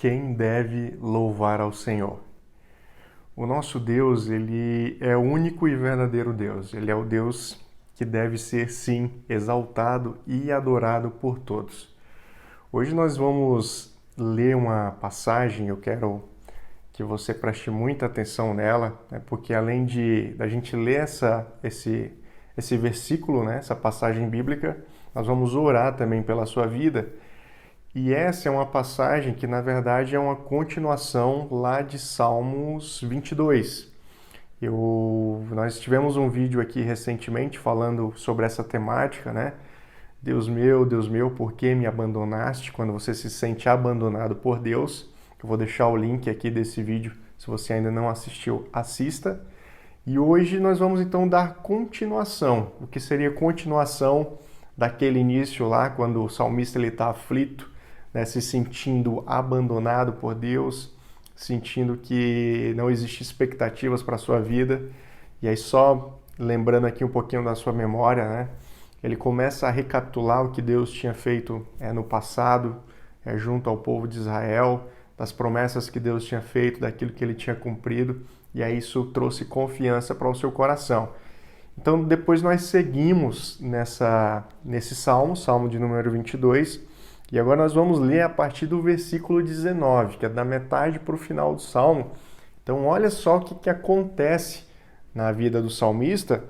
Quem deve louvar ao Senhor? O nosso Deus, ele é o único e verdadeiro Deus. Ele é o Deus que deve ser, sim, exaltado e adorado por todos. Hoje nós vamos ler uma passagem, eu quero que você preste muita atenção nela, né? Porque além da gente ler esse versículo, né? Essa passagem bíblica, nós vamos orar também pela sua vida. E essa é uma passagem que, na verdade, é uma continuação lá de Salmos 22. Nós tivemos um vídeo aqui recentemente falando sobre essa temática, né? Deus meu, por que me abandonaste? Quando você se sente abandonado por Deus. Eu vou deixar o link aqui desse vídeo, se você ainda não assistiu, assista. E hoje nós vamos então dar continuação. O que seria continuação daquele início lá, quando o salmista está aflito, né, se sentindo abandonado por Deus, sentindo que não existe expectativas para a sua vida. E aí só lembrando aqui um pouquinho da sua memória, né, ele começa a recapitular o que Deus tinha feito no passado, junto ao povo de Israel, das promessas que Deus tinha feito, daquilo que ele tinha cumprido, e aí isso trouxe confiança para o seu coração. Então depois nós seguimos nesse salmo de número 22, e agora nós vamos ler a partir do versículo 19, que é da metade para o final do salmo. Então olha só o que acontece na vida do salmista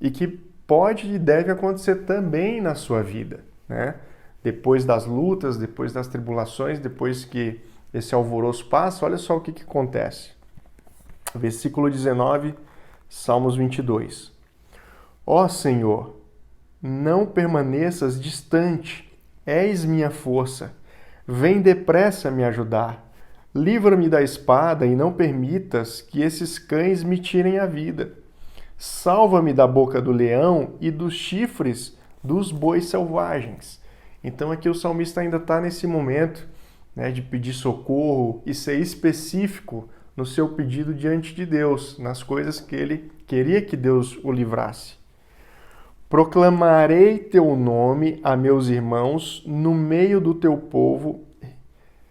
e que pode e deve acontecer também na sua vida, né? Depois das lutas, depois das tribulações, depois que esse alvoroço passa, olha só o que acontece. Versículo 19, Salmos 22. Ó Senhor, não permaneças distante, és minha força. Vem depressa me ajudar. Livra-me da espada e não permitas que esses cães me tirem a vida. Salva-me da boca do leão e dos chifres dos bois selvagens. Então aqui o salmista ainda está nesse momento, né, de pedir socorro e ser específico no seu pedido diante de Deus, nas coisas que ele queria que Deus o livrasse. Proclamarei teu nome a meus irmãos, no meio do teu povo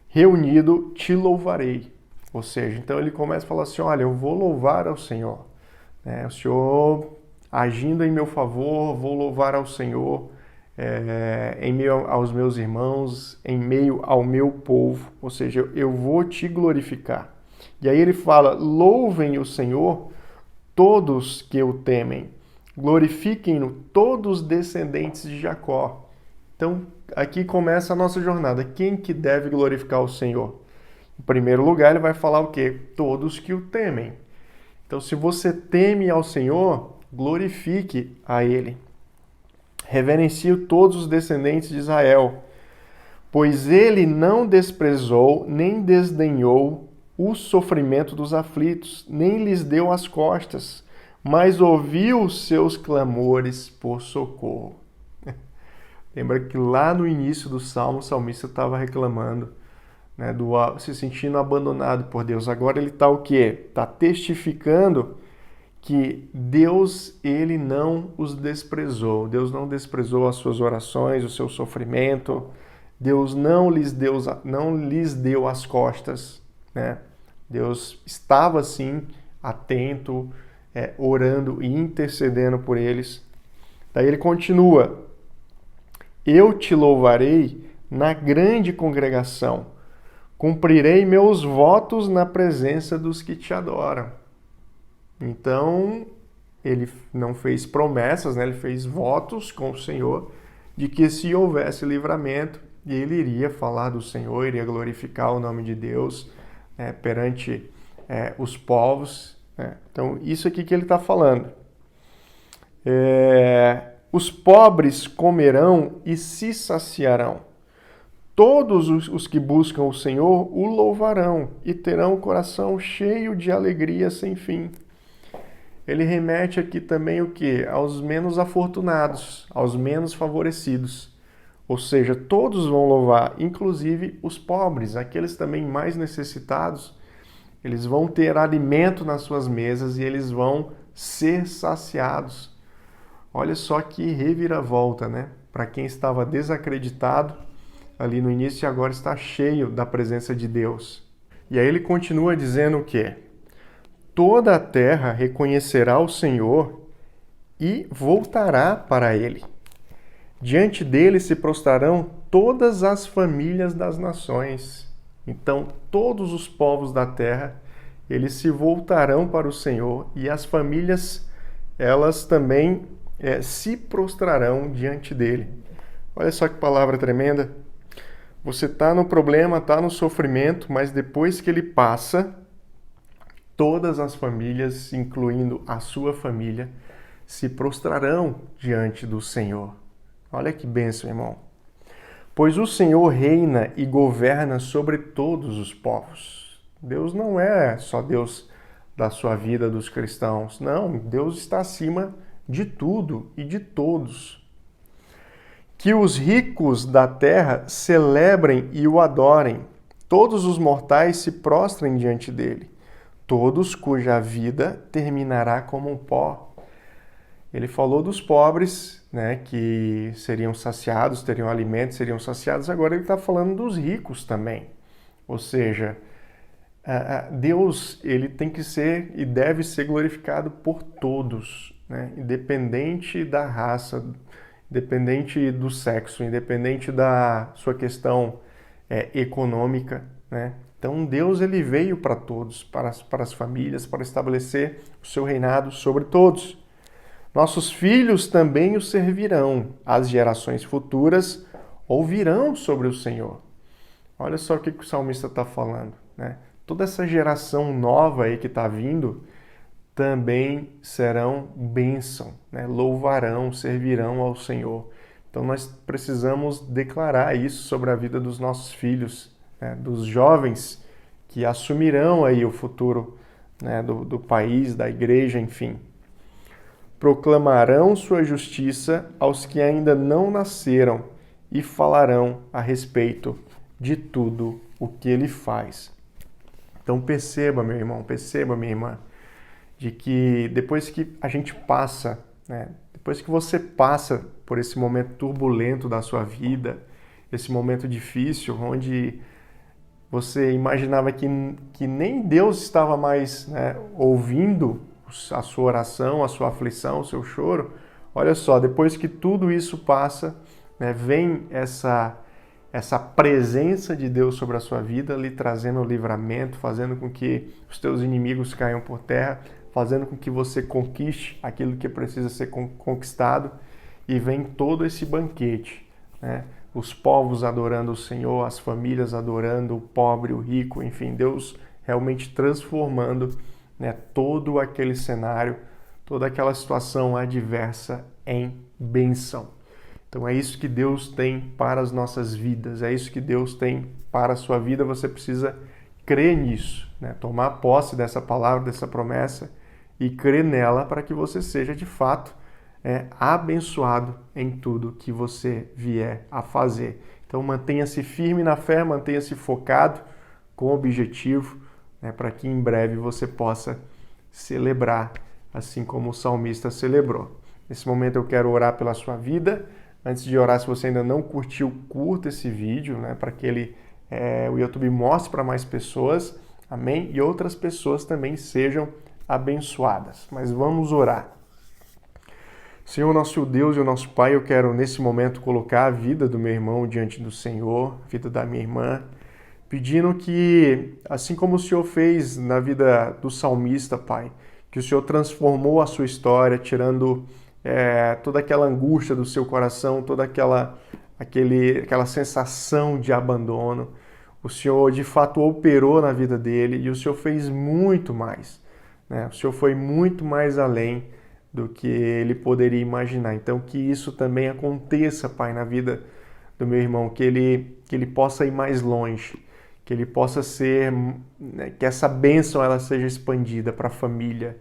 reunido te louvarei. Ou seja, então ele começa a falar assim, olha, eu vou louvar ao Senhor. O Senhor agindo em meu favor, vou louvar ao Senhor em meio aos meus irmãos, em meio ao meu povo. Ou seja, eu vou te glorificar. E aí ele fala, louvem o Senhor todos que o temem. Glorifiquem-no todos os descendentes de Jacó. Então, aqui começa a nossa jornada. Quem que deve glorificar o Senhor? Em primeiro lugar, ele vai falar o quê? Todos que o temem. Então, se você teme ao Senhor, glorifique a Ele. Reverencie todos os descendentes de Israel, pois Ele não desprezou nem desdenhou o sofrimento dos aflitos, nem lhes deu as costas, mas ouviu os seus clamores por socorro. Lembra que lá no início do salmo, o salmista estava reclamando, né, se sentindo abandonado por Deus. Agora ele está o quê? Está testificando que Deus, ele não os desprezou. Deus não desprezou as suas orações, o seu sofrimento. Deus não lhes deu as costas, né? Deus estava, sim, atento, orando e intercedendo por eles. Daí ele continua. Eu te louvarei na grande congregação. Cumprirei meus votos na presença dos que te adoram. Então, ele não fez promessas, né? Ele fez votos com o Senhor de que se houvesse livramento, ele iria falar do Senhor, iria glorificar o nome de Deus perante os povos. Então, isso aqui que ele está falando. Os pobres comerão e se saciarão. Todos os que buscam o Senhor o louvarão e terão o coração cheio de alegria sem fim. Ele remete aqui também o quê? Aos menos afortunados, aos menos favorecidos. Ou seja, todos vão louvar, inclusive os pobres, aqueles também mais necessitados. Eles vão ter alimento nas suas mesas e eles vão ser saciados. Olha só que reviravolta, né? Para quem estava desacreditado, ali no início e agora está cheio da presença de Deus. E aí ele continua dizendo o quê? Toda a terra reconhecerá o Senhor e voltará para ele. Diante dele se prostrarão todas as famílias das nações. Então, todos os povos da terra, eles se voltarão para o Senhor e as famílias, elas também se prostrarão diante dele. Olha só que palavra tremenda. Você está no problema, está no sofrimento, mas depois que ele passa, todas as famílias, incluindo a sua família, se prostrarão diante do Senhor. Olha que bênção, irmão. Pois o Senhor reina e governa sobre todos os povos. Deus não é só Deus da sua vida dos cristãos. Não, Deus está acima de tudo e de todos. Que os ricos da terra celebrem e o adorem. Todos os mortais se prostrem diante dele. Todos cuja vida terminará como um pó. Ele falou dos pobres, né, que seriam saciados, teriam alimento, seriam saciados. Agora ele está falando dos ricos também. Ou seja, Deus ele tem que ser e deve ser glorificado por todos, né, independente da raça, independente do sexo, independente da sua questão econômica, né? Então Deus ele veio para todos, para as famílias, para estabelecer o seu reinado sobre todos. Nossos filhos também o servirão, as gerações futuras ouvirão sobre o Senhor. Olha só o que o salmista está falando, né? Toda essa geração nova aí que está vindo também serão bênção, né? Louvarão, servirão ao Senhor. Então nós precisamos declarar isso sobre a vida dos nossos filhos, né? Dos jovens que assumirão aí o futuro, né? do país, da igreja, enfim. Proclamarão sua justiça aos que ainda não nasceram e falarão a respeito de tudo o que ele faz. Então perceba, meu irmão, perceba, minha irmã, de que depois que a gente passa, né, depois que você passa por esse momento turbulento da sua vida, esse momento difícil, onde você imaginava que nem Deus estava mais, né, ouvindo a sua oração, a sua aflição, o seu choro, olha só, depois que tudo isso passa, né, vem essa presença de Deus sobre a sua vida, lhe trazendo o livramento, fazendo com que os teus inimigos caiam por terra, fazendo com que você conquiste aquilo que precisa ser conquistado, e vem todo esse banquete, né? Os povos adorando o Senhor, as famílias adorando o pobre, o rico, enfim, Deus realmente transformando, né, todo aquele cenário, toda aquela situação adversa em bênção. Então é isso que Deus tem para as nossas vidas, é isso que Deus tem para a sua vida, você precisa crer nisso, né? Tomar posse dessa palavra, dessa promessa e crer nela para que você seja de fato abençoado em tudo que você vier a fazer. Então mantenha-se firme na fé, mantenha-se focado com o objetivo, né, para que em breve você possa celebrar, assim como o salmista celebrou. Nesse momento eu quero orar pela sua vida. Antes de orar, se você ainda não curtiu, curta esse vídeo, né, para que o YouTube mostre para mais pessoas, amém? E outras pessoas também sejam abençoadas. Mas vamos orar. Senhor, nosso Deus e o nosso Pai, eu quero nesse momento colocar a vida do meu irmão diante do Senhor, a vida da minha irmã, pedindo que, assim como o Senhor fez na vida do salmista, Pai, que o Senhor transformou a sua história, tirando toda aquela angústia do seu coração, toda aquela sensação de abandono. O Senhor, de fato, operou na vida dele e o Senhor fez muito mais, né? O Senhor foi muito mais além do que ele poderia imaginar. Então, que isso também aconteça, Pai, na vida do meu irmão, que ele possa ir mais longe, que ele possa ser, né, que essa bênção ela seja expandida para a família,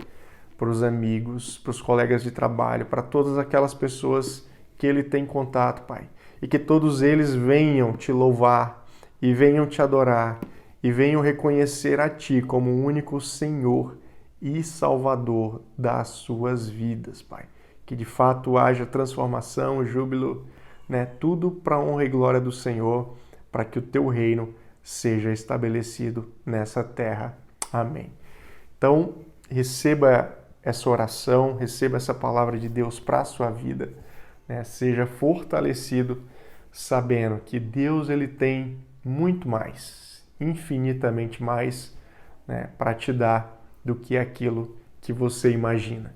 para os amigos, para os colegas de trabalho, para todas aquelas pessoas que ele tem contato, Pai. E que todos eles venham te louvar e venham te adorar e venham reconhecer a Ti como o único Senhor e Salvador das suas vidas, Pai. Que de fato haja transformação, júbilo, né? Tudo para a honra e glória do Senhor para que o teu reino seja estabelecido nessa terra. Amém. Então, receba essa oração, receba essa palavra de Deus para a sua vida, né? Seja fortalecido sabendo que Deus ele tem muito mais, infinitamente mais, né, para te dar do que aquilo que você imagina.